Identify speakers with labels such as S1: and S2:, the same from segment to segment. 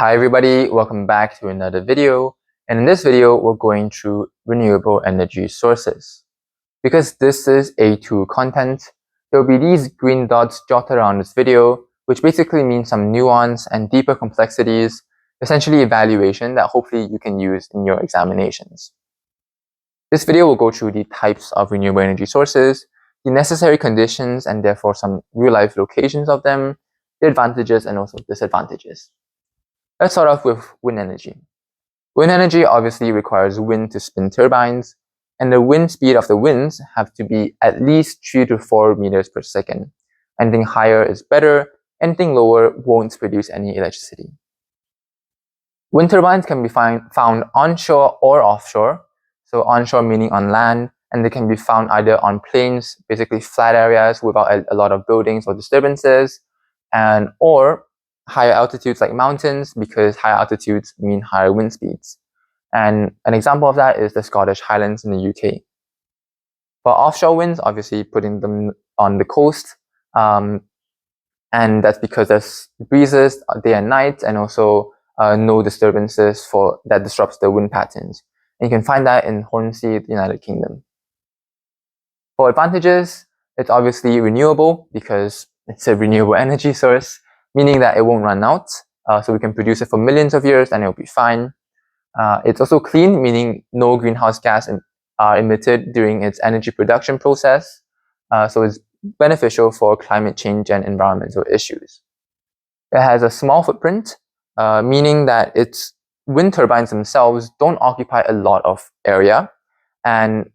S1: Hi everybody, welcome back to another video. And in this video, we're going through renewable energy sources. Because this is A2 content, there will be these green dots jotted around this video, which basically means some nuance and deeper complexities, essentially evaluation that hopefully you can use in your examinations. This video will go through the types of renewable energy sources, the necessary conditions and therefore some real-life locations of them, the advantages and also disadvantages. Let's start off with wind energy. Wind energy obviously requires wind to spin turbines, and the wind speed of the winds have to be at least 3 to 4 meters per second. Anything higher is better, anything lower won't produce any electricity. Wind turbines can be found onshore or offshore, so onshore meaning on land, and they can be found either on plains, basically flat areas without a lot of buildings or disturbances, or higher altitudes like mountains, because higher altitudes mean higher wind speeds. And an example of that is the Scottish Highlands in the UK. For offshore winds, obviously putting them on the coast, and that's because there's breezes day and night, and also no disturbances that disrupts the wind patterns. And you can find that in Hornsea, the United Kingdom. For advantages, it's obviously renewable because it's a renewable energy source, meaning that it won't run out. So we can produce it for millions of years and it'll be fine. It's also clean, meaning no greenhouse gas are emitted during its energy production process. So it's beneficial for climate change and environmental issues. It has a small footprint, meaning that its wind turbines themselves don't occupy a lot of area. And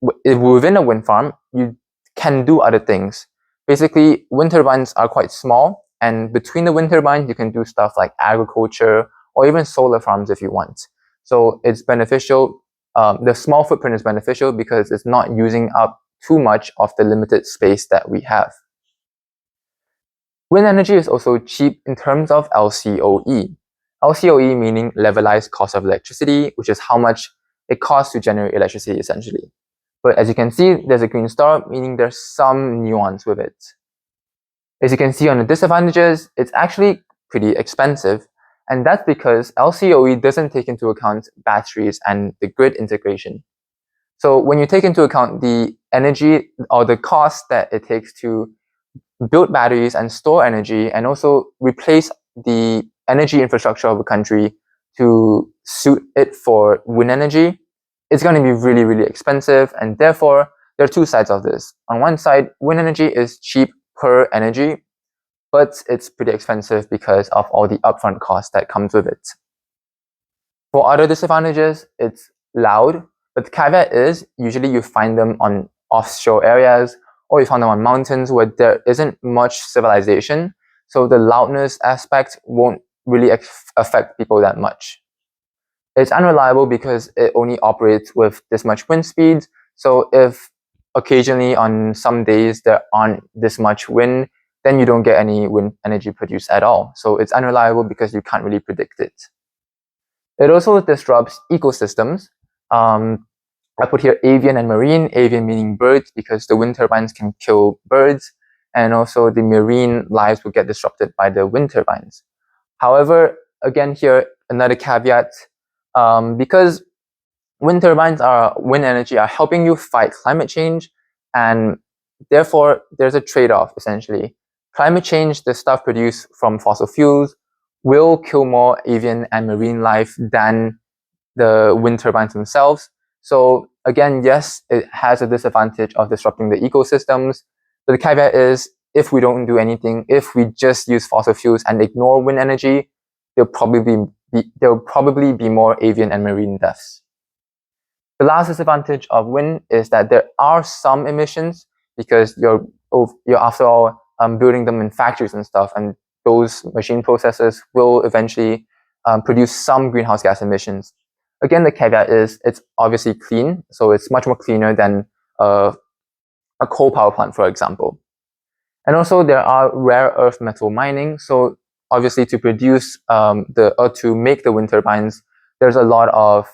S1: within a wind farm, you can do other things. Basically, wind turbines are quite small, and between the wind turbines, you can do stuff like agriculture or even solar farms if you want. So it's beneficial. The small footprint is beneficial because it's not using up too much of the limited space that we have. Wind energy is also cheap in terms of LCOE. LCOE meaning levelized cost of electricity, which is how much it costs to generate electricity essentially. But as you can see, there's a green star, meaning there's some nuance with it. As you can see on the disadvantages, it's actually pretty expensive. And that's because LCOE doesn't take into account batteries and the grid integration. So when you take into account the energy or the cost that it takes to build batteries and store energy and also replace the energy infrastructure of a country to suit it for wind energy, it's going to be really, really expensive. And therefore, there are two sides of this. On one side, wind energy is cheap per energy, but it's pretty expensive because of all the upfront costs that comes with it. For other disadvantages, it's loud, but the caveat is usually you find them on offshore areas or you find them on mountains where there isn't much civilization. So the loudness aspect won't really affect people that much. It's unreliable because it only operates with this much wind speed. So if occasionally on some days there aren't this much wind, then you don't get any wind energy produced at all. So it's unreliable because you can't really predict it. It also disrupts ecosystems. I put here avian and marine, avian meaning birds because the wind turbines can kill birds, and also the marine lives will get disrupted by the wind turbines. However, again here, another caveat, because wind energy are helping you fight climate change, and therefore there's a trade-off essentially. Climate change, the stuff produced from fossil fuels, will kill more avian and marine life than the wind turbines themselves. So again, yes, it has a disadvantage of disrupting the ecosystems, but the caveat is if we don't do anything, if we just use fossil fuels and ignore wind energy, there'll probably be more avian and marine deaths. The last disadvantage of wind is that there are some emissions because you're after all building them in factories and stuff, and those machine processes will eventually produce some greenhouse gas emissions. Again, the caveat is it's obviously clean, so it's much more cleaner than a coal power plant, for example. And also there are rare earth metal mining. So obviously to produce to make the wind turbines, there's a lot of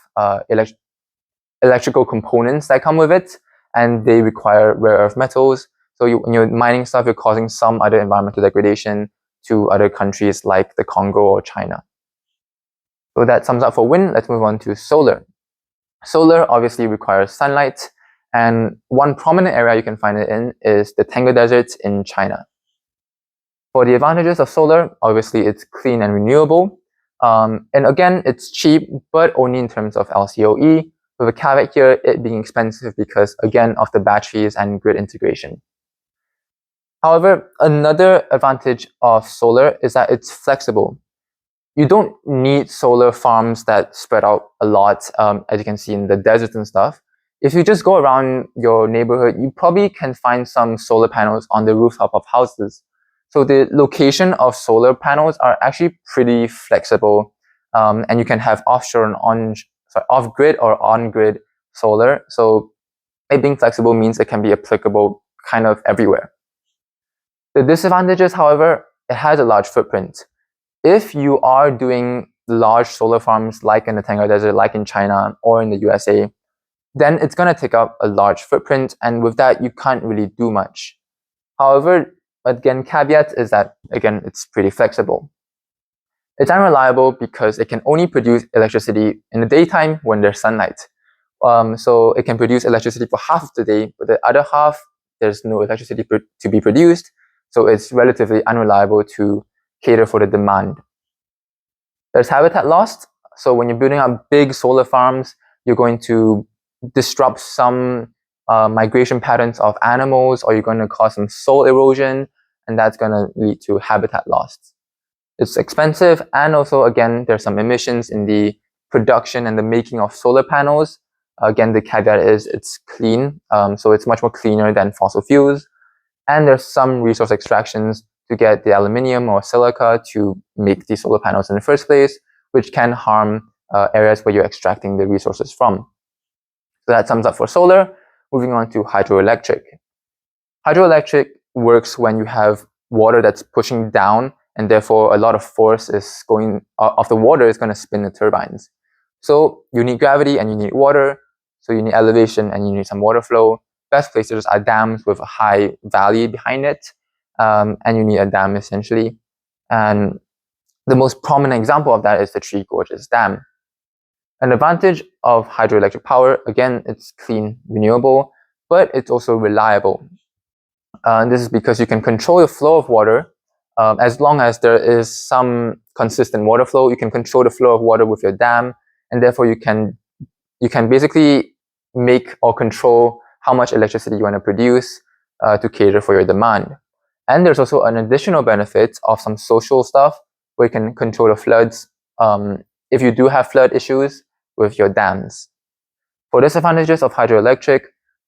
S1: electrical components that come with it, and they require rare earth metals. So when you're mining stuff, you're causing some other environmental degradation to other countries like the Congo or China. So that sums up for wind. Let's move on to solar. Solar obviously requires sunlight, and one prominent area you can find it in is the Tengger Desert in China. For the advantages of solar, obviously it's clean and renewable. And again, it's cheap, but only in terms of LCOE, with a caveat here, it being expensive because, again, of the batteries and grid integration. However, another advantage of solar is that it's flexible. You don't need solar farms that spread out a lot, as you can see in the deserts and stuff. If you just go around your neighborhood, you probably can find some solar panels on the rooftop of houses. So the location of solar panels are actually pretty flexible, and you can have offshore and off-grid or on-grid solar. So it being flexible means it can be applicable kind of everywhere. The disadvantages, however, it has a large footprint. If you are doing large solar farms like in the Tengger Desert, like in China or in the USA, then it's going to take up a large footprint, and with that, you can't really do much. However, again, caveat is that, again, it's pretty flexible. It's unreliable because it can only produce electricity in the daytime when there's sunlight. So it can produce electricity for half of the day, but the other half, there's no electricity to be produced. So it's relatively unreliable to cater for the demand. There's habitat loss. So when you're building up big solar farms, you're going to disrupt some migration patterns of animals, or you're going to cause some soil erosion, and that's going to lead to habitat loss. It's expensive, and also, again, there's some emissions in the production and the making of solar panels. Again, the caveat is it's clean, so it's much more cleaner than fossil fuels. And there's some resource extractions to get the aluminium or silica to make these solar panels in the first place, which can harm areas where you're extracting the resources from. So that sums up for solar. Moving on to hydroelectric. Hydroelectric works when you have water that's pushing down, and therefore a lot of force is going of the water is going to spin the turbines. So you need gravity and you need water. So you need elevation and you need some water flow. Best places are dams with a high valley behind it, and you need a dam essentially. And the most prominent example of that is the Three Gorges Dam. An advantage of hydroelectric power, again, it's clean, renewable, but it's also reliable. This is because you can control the flow of water. As long as there is some consistent water flow, you can control the flow of water with your dam, and therefore you can basically make or control how much electricity you want to produce to cater for your demand. And there's also an additional benefit of some social stuff where you can control the floods if you do have flood issues with your dams. For disadvantages of hydroelectric,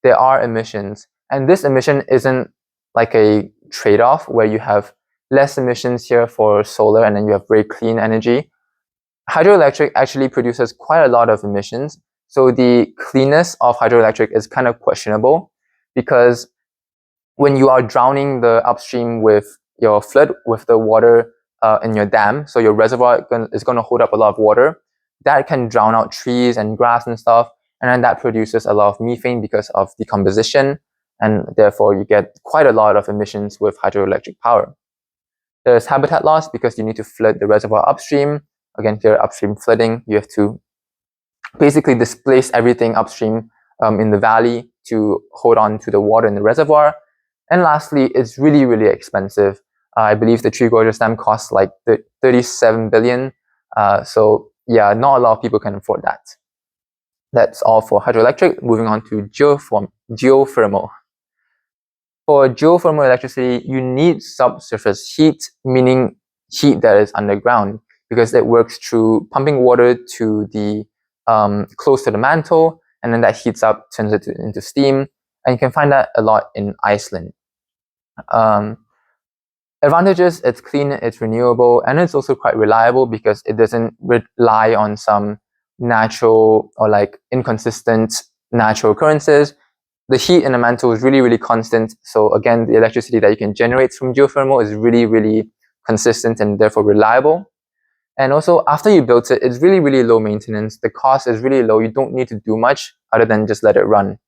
S1: there are emissions, and this emission isn't like a trade-off where you have less emissions here for solar and then you have very clean energy. Hydroelectric actually produces quite a lot of emissions, so the cleanness of hydroelectric is kind of questionable, because when you are drowning the upstream with your flood, with the water in your dam, so your reservoir is going to hold up a lot of water, that can drown out trees and grass and stuff, and then that produces a lot of methane because of decomposition, and therefore you get quite a lot of emissions with hydroelectric power. There's habitat loss because you need to flood the reservoir upstream. Again, here upstream flooding, you have to basically displace everything upstream in the valley to hold on to the water in the reservoir. And lastly, it's really, really expensive. I believe the Three Gorges Dam costs like 37 billion. So yeah, not a lot of people can afford that. That's all for hydroelectric. Moving on to geothermal. For geothermal electricity, you need subsurface heat, meaning heat that is underground, because it works through pumping water to the close to the mantle, and then that heats up, turns it into steam, and you can find that a lot in Iceland. Advantages: it's clean, it's renewable, and it's also quite reliable because it doesn't rely on some natural or like inconsistent natural occurrences. The heat in the mantle is really, really constant. So again, the electricity that you can generate from geothermal is really, really consistent and therefore reliable. And also, after you built it, it's really, really low maintenance. The cost is really low. You don't need to do much other than just let it run.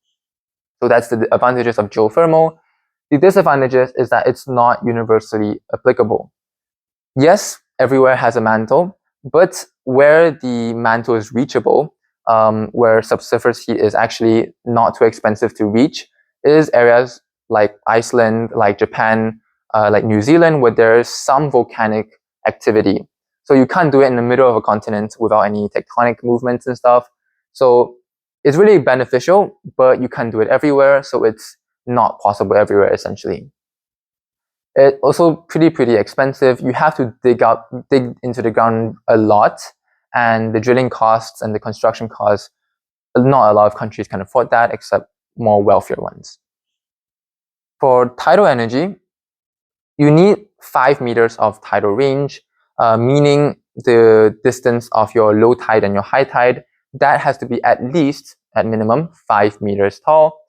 S1: So that's the advantages of geothermal. The disadvantages is that it's not universally applicable. Yes, everywhere has a mantle, but where the mantle is reachable, where subsurface heat is actually not too expensive to reach, is areas like Iceland, like Japan, like New Zealand, where there is some volcanic activity. So you can't do it in the middle of a continent without any tectonic movements and stuff. So it's really beneficial, but you can't do it everywhere. So it's not possible everywhere, essentially. It's also pretty expensive. You have to dig into the ground a lot, and the drilling costs and the construction costs, not a lot of countries can afford that except more wealthier ones. For tidal energy, you need 5 meters of tidal range, meaning the distance of your low tide and your high tide, that has to be at least, at minimum, 5 meters tall.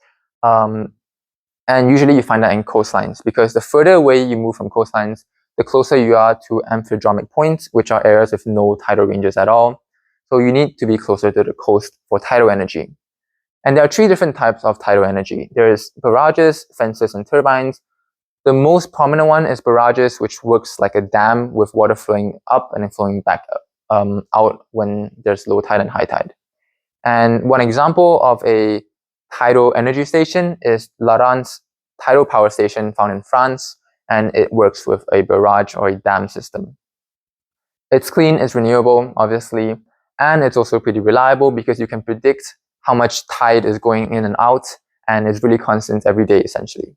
S1: And usually you find that in coastlines, because the further away you move from coastlines, the closer you are to amphidromic points, which are areas with no tidal ranges at all. So you need to be closer to the coast for tidal energy. And there are 3 different types of tidal energy. There's barrages, fences, and turbines. The most prominent one is barrages, which works like a dam with water flowing up and then flowing back out when there's low tide and high tide. And one example of a tidal energy station is Laran's tidal power station found in France, and it works with a barrage or a dam system. It's clean, it's renewable, obviously, and it's also pretty reliable because you can predict how much tide is going in and out, and it's really constant every day, essentially.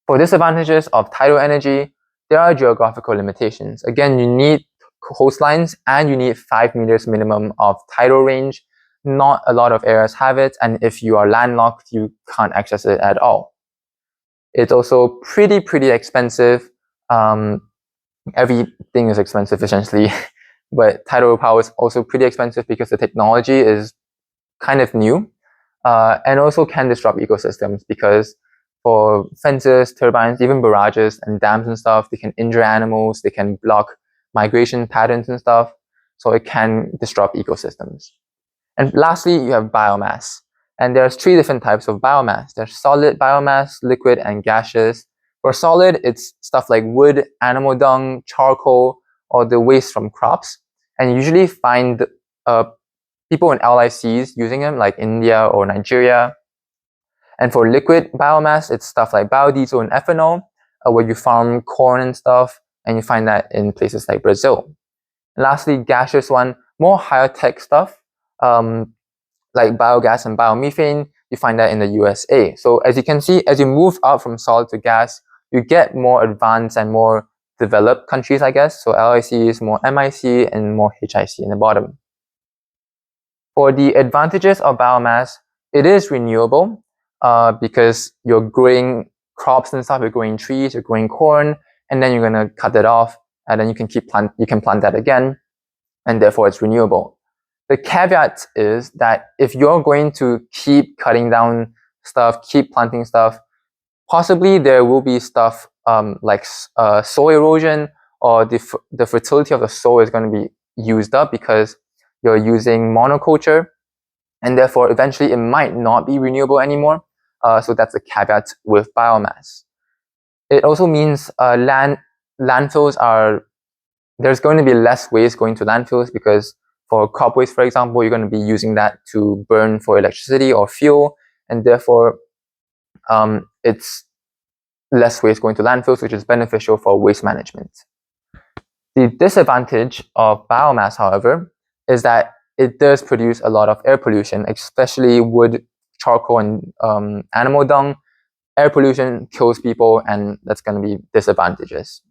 S1: For disadvantages of tidal energy, there are geographical limitations. Again, you need coastlines and you need 5 meters minimum of tidal range. Not a lot of areas have it, and if you are landlocked, you can't access it at all. It's also pretty expensive. Everything is expensive, essentially, but tidal power is also pretty expensive because the technology is kind of new, and also can disrupt ecosystems, because for fences, turbines, even barrages and dams and stuff, they can injure animals, they can block migration patterns and stuff, so it can disrupt ecosystems. And lastly, you have biomass. And there's 3 different types of biomass. There's solid biomass, liquid, and gaseous. For solid, it's stuff like wood, animal dung, charcoal, or the waste from crops. And you usually find people in LICs using them, like India or Nigeria. And for liquid biomass, it's stuff like biodiesel and ethanol, where you farm corn and stuff, and you find that in places like Brazil. And lastly, gaseous one, more higher tech stuff, like biogas and biomethane, you find that in the USA. So as you can see, as you move up from solid to gas, you get more advanced and more developed countries, I guess. So LICs, more MIC, and more HIC in the bottom. For the advantages of biomass, it is renewable, because you're growing crops and stuff, you're growing trees, you're growing corn, and then you're gonna cut it off, and then you can plant that again, and therefore it's renewable. The caveat is that if you're going to keep cutting down stuff, keep planting stuff, possibly there will be stuff like soil erosion, or the fertility of the soil is going to be used up because you're using monoculture, and therefore eventually it might not be renewable anymore. So that's a caveat with biomass. It also means landfills are, there's going to be less waste going to landfills, because for crop waste, for example, you're going to be using that to burn for electricity or fuel, and therefore it's less waste going to landfills, which is beneficial for waste management. The disadvantage of biomass, however, is that it does produce a lot of air pollution, especially wood, charcoal, and animal dung. Air pollution kills people, and that's going to be disadvantages.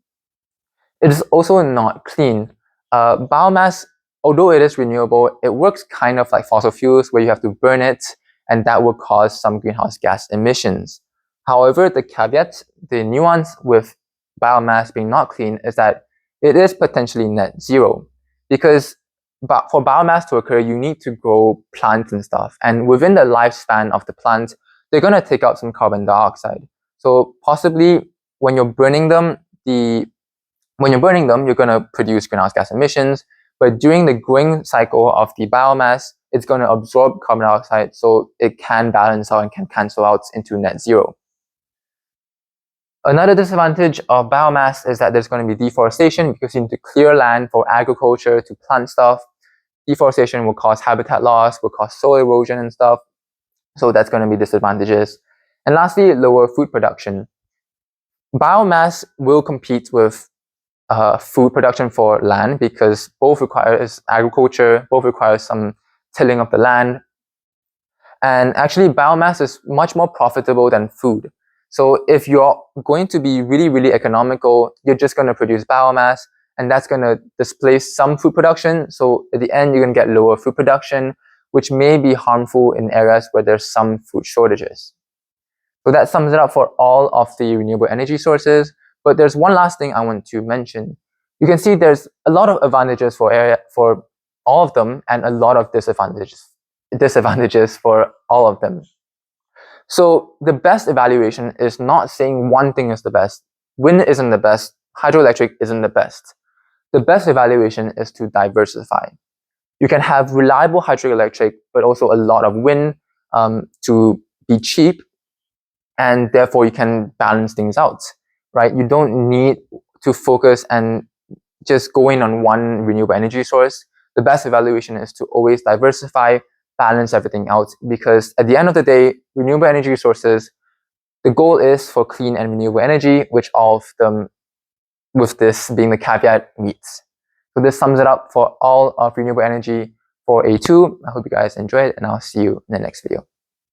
S1: It is also not clean. Biomass, although it is renewable, it works kind of like fossil fuels, where you have to burn it, and that will cause some greenhouse gas emissions. However, the caveat, the nuance with biomass being not clean, is that it is potentially net zero, because for biomass to occur, you need to grow plants and stuff, and within the lifespan of the plant, they're going to take out some carbon dioxide. So possibly when you're burning them, you're going to produce greenhouse gas emissions, but during the growing cycle of the biomass, it's going to absorb carbon dioxide, so it can balance out and can cancel out into net zero. Another disadvantage of biomass is that there's going to be deforestation because you need to clear land for agriculture to plant stuff. Deforestation will cause habitat loss, will cause soil erosion and stuff. So that's going to be disadvantages. And lastly, lower food production. Biomass will compete with food production for land because both requires agriculture, both requires some tilling of the land. And actually, biomass is much more profitable than food. So if you're going to be really, really economical, you're just going to produce biomass, and that's going to displace some food production. So at the end, you're going to get lower food production, which may be harmful in areas where there's some food shortages. So that sums it up for all of the renewable energy sources. But there's one last thing I want to mention. You can see there's a lot of advantages for all of them and a lot of disadvantages for all of them. So the best evaluation is not saying one thing is the best. Wind isn't the best. Hydroelectric isn't the best. The best evaluation is to diversify. You can have reliable hydroelectric, but also a lot of wind to be cheap, and therefore you can balance things out, right? You don't need to focus and just go in on one renewable energy source. The best evaluation is to always diversify, balance everything out, because at the end of the day, renewable energy sources, the goal is for clean and renewable energy, which all of them, with this being the caveat, meets. So this sums it up for all of renewable energy for A2. I hope you guys enjoyed, and I'll see you in the next video.